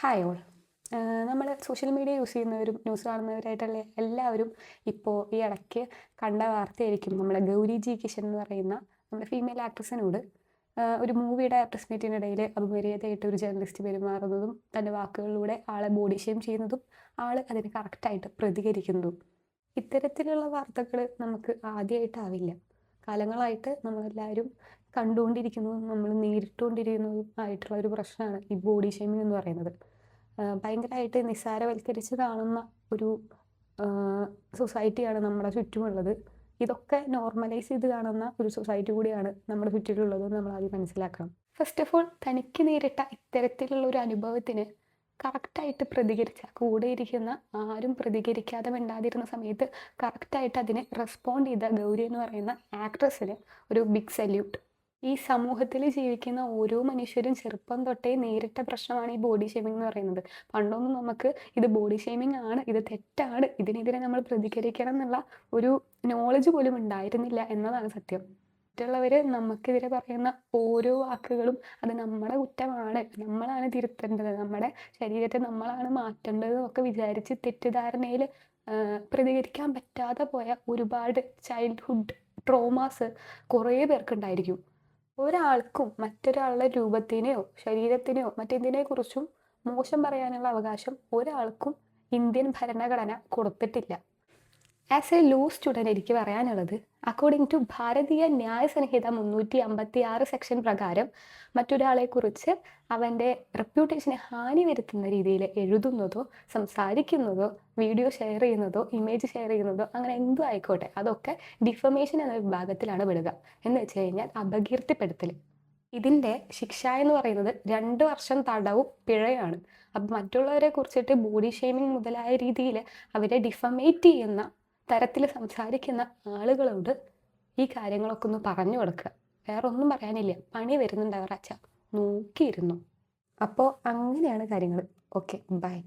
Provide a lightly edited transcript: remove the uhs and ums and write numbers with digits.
Hi all. നമ്മൾ social media use ചെയ്യുന്നവരും news കാണുന്നവരായിട്ടുള്ള എല്ലാവരും ഇപ്പോൾ ഈ ഇടയ്ക്ക് കണ്ട വാർത്തയായിരിക്കും നമ്മുടെ ഗൗരി ജി കിഷൻ എന്ന് പറയുന്ന നമ്മുടെ ഫീമെയിൽ ആക്ട്രസിനോട് ഒരു മൂവിയുടെ പ്രസ് മീറ്റിനിടയിൽ അപമര്യാദയായിട്ട് ഒരു ജേർണലിസ്റ്റ് പെരുമാറുന്നതും തൻ്റെ വാക്കുകളിലൂടെ ആളെ ബോഡി ഷെയിം ചെയ്യുന്നതും ആൾ അതിന് കറക്റ്റായിട്ട് പ്രതികരിക്കുന്നതും. ഇത്തരത്തിലുള്ള വാർത്തകൾ നമുക്ക് ആദ്യമായിട്ടാവില്ല. കാലങ്ങളായിട്ട് നമ്മളെല്ലാവരും കണ്ടുകൊണ്ടിരിക്കുന്നതും നമ്മൾ നേരിട്ടുകൊണ്ടിരിക്കുന്നതും ആയിട്ടുള്ള ഒരു പ്രശ്നമാണ് ഈ ബോഡി ഷെയ്മിങ് എന്ന് പറയുന്നത്. ഭയങ്കരമായിട്ട് നിസ്സാരവൽക്കരിച്ച് കാണുന്ന ഒരു സൊസൈറ്റിയാണ് നമ്മുടെ ചുറ്റുമുള്ളത്. ഇതൊക്കെ നോർമലൈസ് ചെയ്ത് കാണുന്ന ഒരു സൊസൈറ്റി കൂടിയാണ് നമ്മുടെ ചുറ്റിലുള്ളതെന്ന് നമ്മൾ ആദ്യം മനസ്സിലാക്കണം. ഫസ്റ്റ് ഓഫ് ഓൾ, തനിക്ക് നേരിട്ട ഇത്തരത്തിലുള്ള ഒരു അനുഭവത്തിന് കറക്റ്റായിട്ട് പ്രതികരിച്ച, കൂടെ ഇരിക്കുന്ന ആരും പ്രതികരിക്കാതെ മിണ്ടാതിരുന്ന സമയത്ത് കറക്റ്റായിട്ട് അതിനെ റെസ്പോണ്ട് ചെയ്ത ഗൗരി എന്ന് പറയുന്ന ആക്ട്രസിന് ഒരു ബിഗ് സല്യൂട്ട്. ഈ സമൂഹത്തിൽ ജീവിക്കുന്ന ഓരോ മനുഷ്യരും ചെറുപ്പം തൊട്ടേ നേരിട്ട പ്രശ്നമാണ് ഈ ബോഡി ഷെയ്മിങ് എന്ന് പറയുന്നത്. പണ്ടൊന്നും നമുക്ക് ഇത് ബോഡി ഷെയ്മിങ് ആണ്, ഇത് തെറ്റാണ്, ഇതിനെതിരെ നമ്മൾ പ്രതികരിക്കണം എന്നുള്ള ഒരു നോളജ് പോലും ഉണ്ടായിരുന്നില്ല എന്നതാണ് സത്യം. മറ്റുള്ളവർ നമുക്കെതിരെ പറയുന്ന ഓരോ വാക്കുകളും അത് നമ്മുടെ കുറ്റമാണ്, നമ്മളാണ് തിരുത്തേണ്ടത്, നമ്മുടെ ശരീരത്തെ നമ്മളാണ് മാറ്റേണ്ടത് എന്നൊക്കെ വിചാരിച്ച് തെറ്റിദ്ധാരണയിൽ പ്രതികരിക്കാൻ പറ്റാതെ പോയ ഒരുപാട് ചൈൽഡ്ഹുഡ് ട്രോമാസ് കുറേ പേർക്കുണ്ടായിരിക്കും. ഒരാൾക്കും മറ്റൊരാളുടെ രൂപത്തിനെയോ ശരീരത്തിനെയോ മറ്റെന്തിനെക്കുറിച്ചും മോശം പറയാനുള്ള അവകാശം ഒരാൾക്കും ഇന്ത്യൻ ഭരണഘടന കൊടുത്തിട്ടില്ല. ആസ് എ ലോ സ്റ്റുഡൻറ്റ് എനിക്ക് പറയാനുള്ളത്, അക്കോർഡിംഗ് ടു ഭാരതീയ ന്യായ സംഹിത 356 സെക്ഷൻ പ്രകാരം മറ്റൊരാളെക്കുറിച്ച് അവൻ്റെ റെപ്യൂട്ടേഷന് ഹാനി വരുത്തുന്ന രീതിയിൽ എഴുതുന്നതോ സംസാരിക്കുന്നതോ വീഡിയോ ഷെയർ ചെയ്യുന്നതോ ഇമേജ് ഷെയർ ചെയ്യുന്നതോ അങ്ങനെ എന്തും ആയിക്കോട്ടെ, അതൊക്കെ ഡിഫമേഷൻ എന്ന വിഭാഗത്തിലാണ് പെടുക. എന്ന് വെച്ച് കഴിഞ്ഞാൽ അപകീർത്തിപ്പെടുത്തൽ. ഇതിൻ്റെ ശിക്ഷ എന്ന് പറയുന്നത് 2 വർഷം തടവും പിഴയാണ്. അപ്പം മറ്റുള്ളവരെ കുറിച്ചിട്ട് ബോഡി ഷെയ്മിങ് മുതലായ രീതിയിൽ അവരെ ഡിഫമേറ്റ് ചെയ്യുന്ന തരത്തിൽ സംസാരിക്കുന്ന ആളുകളോട് ഈ കാര്യങ്ങളൊക്കെ ഒന്ന് പറഞ്ഞു കൊടുക്കുക. വേറെ ഒന്നും പറയാനില്ല. പണി വരുന്നുണ്ട് അവർ അച്ഛ, നോക്കിയിരുന്നു. അപ്പോൾ അങ്ങനെയാണ് കാര്യങ്ങൾ. Okay, by.